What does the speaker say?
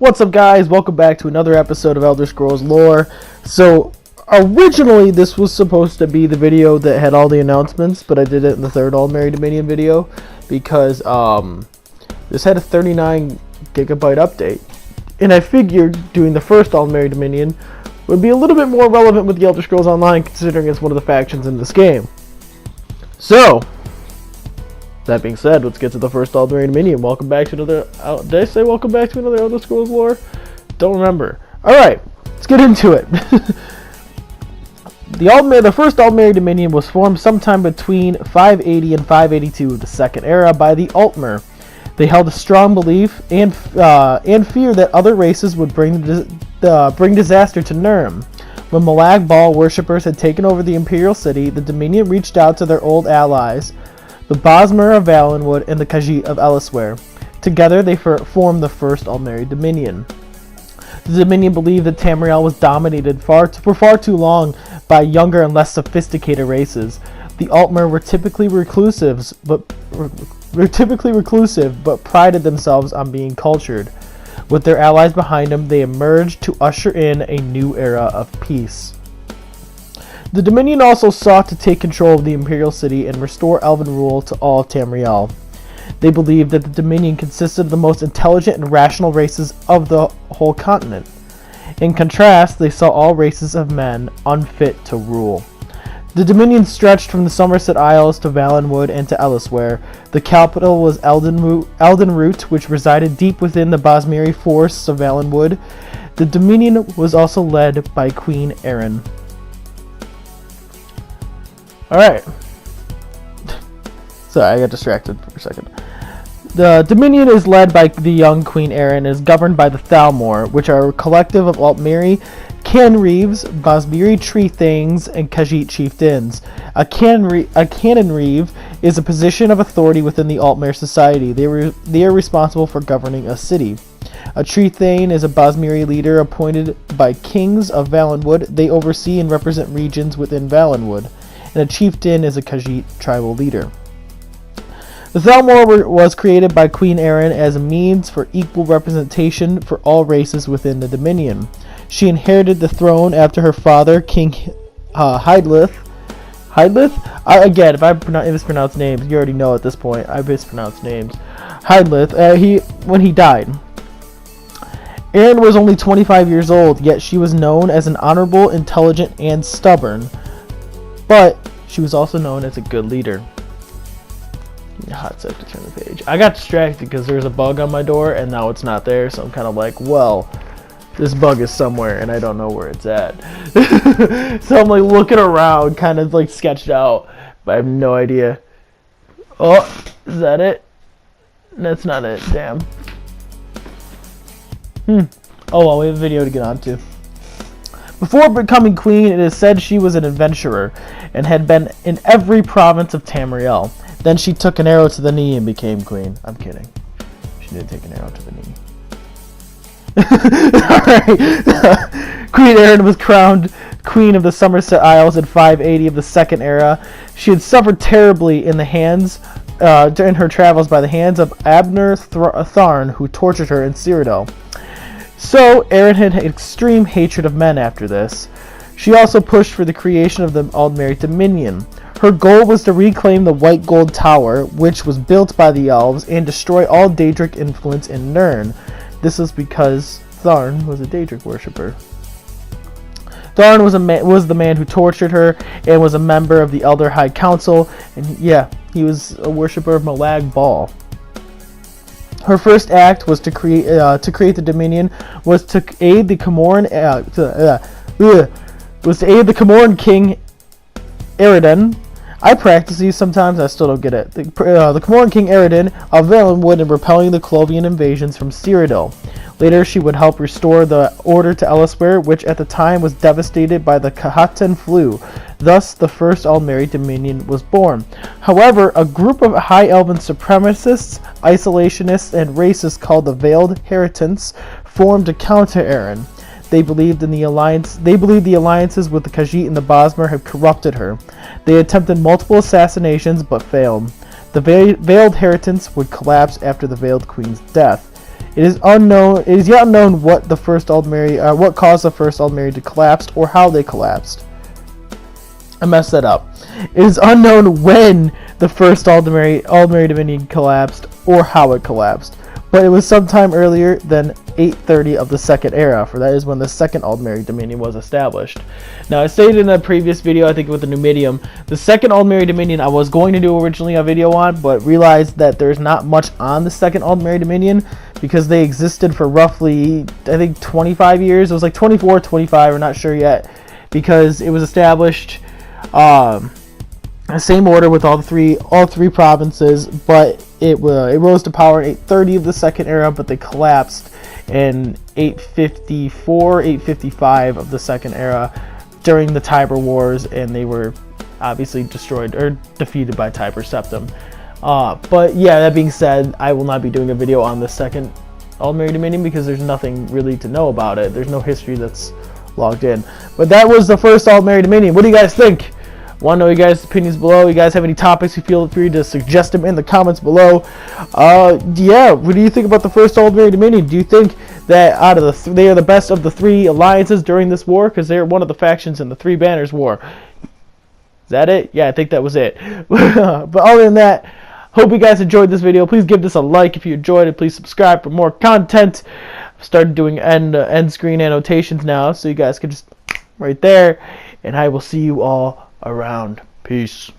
What's up, guys? Welcome back to another episode of Elder Scrolls Lore. So, originally this was supposed to be the video that had all the announcements, but I did it in the Third Aldmeri Dominion video because this had a 39 gigabyte update, and I figured doing the First Aldmeri Dominion would be a little bit more relevant with the Elder Scrolls Online, considering it's one of the factions in this game. So, that being said, let's get to the First Aldmeri Dominion. Welcome back to another... did I say welcome back to another Elder Scrolls Lore? Don't remember. Alright, let's get into it. The First Aldmeri Dominion was formed sometime between 580 and 582 of the Second Era by the Altmer. They held a strong belief and fear that other races would bring disaster to Nurm. When Malag Bal worshippers had taken over the Imperial City, the Dominion reached out to their old allies, the Bosmer of Valenwood and the Khajiit of Elsewhere. Together they formed the First Aldmeri Dominion. The Dominion believed that Tamriel was dominated for far too long by younger and less sophisticated races. The Altmer were typically reclusive, but prided themselves on being cultured. With their allies behind them, they emerged to usher in a new era of peace. The Dominion also sought to take control of the Imperial City and restore Elven rule to all of Tamriel. They believed that the Dominion consisted of the most intelligent and rational races of the whole continent. In contrast, they saw all races of men unfit to rule. The Dominion stretched from the Somerset Isles to Valenwood and to Elsewhere. The capital was Eldenroot, which resided deep within the Bosmeri forests of Valenwood. The Dominion was also led by Queen Erin. Alright. Sorry, I got distracted for a second. The Dominion is led by the young Queen Erin and is governed by the Thalmor, which are a collective of Altmeri, Canreeves, Bosmeri Tree Thanes, and Khajiit chieftains. A Canonreeve is a position of authority within the Altmer society. They are responsible for governing a city. A Tree Thane is a Bosmeri leader appointed by kings of Valenwood. They oversee and represent regions within Valenwood. And a chieftain is a Khajiit tribal leader. The Thalmor was created by Queen Erin as a means for equal representation for all races within the Dominion. She inherited the throne after her father, King Hydlith. Again, if I mispronounce names, you already know at this point. I mispronounce names. Hydlith, when he died. Erin was only 25 years old, yet she was known as an honorable, intelligent, and stubborn. But she was also known as a good leader. Give me a hot sec to turn the page. I got distracted because there's a bug on my door and now it's not there, so I'm kind of like, well, this bug is somewhere and I don't know where it's at. So I'm like looking around, kind of like sketched out, but I have no idea. Oh, is that it? That's not it, damn. Oh well, we have a video to get on to. Before becoming queen, it is said she was an adventurer and had been in every province of Tamriel. Then she took an arrow to the knee and became queen. I'm kidding. She did take an arrow to the knee. Alright. Queen Erin was crowned queen of the Somerset Isles in 580 of the Second Era. She had suffered terribly in during her travels by the hands of Abner Tharn, who tortured her in Cyrodiil. So, Erin had extreme hatred of men after this. She also pushed for the creation of the Aldmeri Dominion. Her goal was to reclaim the White Gold Tower, which was built by the elves, and destroy all Daedric influence in Nirn. This was because Tharn was a Daedric worshipper. Tharn was the man who tortured her and was a member of the Elder High Council, and yeah, he was a worshipper of Malag Bal. Her first act was to create the Dominion, was to aid the Camoran King Eredin. I practice these sometimes, I still don't get it. The Camoran King Eredin of Valenwood in repelling the Clovian invasions from Cyrodiil. Later, she would help restore the order to Elsewhere, which at the time was devastated by the Khatan flu. Thus, the First Aldmeri Dominion was born. However, a group of High Elven supremacists, isolationists, and racists called the Veiled Heritants formed to counter Erin. They believed the alliances with the Khajiit and the Bosmer had corrupted her. They attempted multiple assassinations but failed. The Veiled Heritants would collapse after the Veiled Queen's death. It is yet unknown what the First Aldmeri, what caused the First Aldmeri to collapse or how they collapsed. I messed that up. It is unknown when the First Aldmeri Dominion collapsed or how it collapsed, but it was sometime earlier than 830 of the Second Era, for that is when the Second Aldmeri Dominion was established. Now, I stated in a previous video, I think with the Numidium, the Second Aldmeri Dominion I was going to do originally a video on, but realized that there's not much on the Second Aldmeri Dominion because they existed for roughly, I think, 25 years. It was like 24, 25, we're not sure yet, because it was established same order with all three provinces, but it rose to power in 830 of the Second Era, but they collapsed in 854, 855 of the Second Era during the Tiber Wars, and they were obviously destroyed or defeated by Tiber Septim. But yeah, that being said, I will not be doing a video on the Second Aldmeri Dominion because there's nothing really to know about it. There's no history that's logged in. But that was the First Aldmeri Dominion. What do you guys think? Want to know you guys' opinions below. You guys have any topics, you feel free to suggest them in the comments below. Yeah, what do you think about the First Aldmeri Dominion? Do you think that out of they are the best of the three alliances during this war? Because they're one of the factions in the Three Banners War. Is that it? Yeah, I think that was it. But other than that, hope you guys enjoyed this video. Please give this a like if you enjoyed it. Please subscribe for more content. I've started doing end screen annotations now, so you guys can just right there. And I will see you all around. Peace.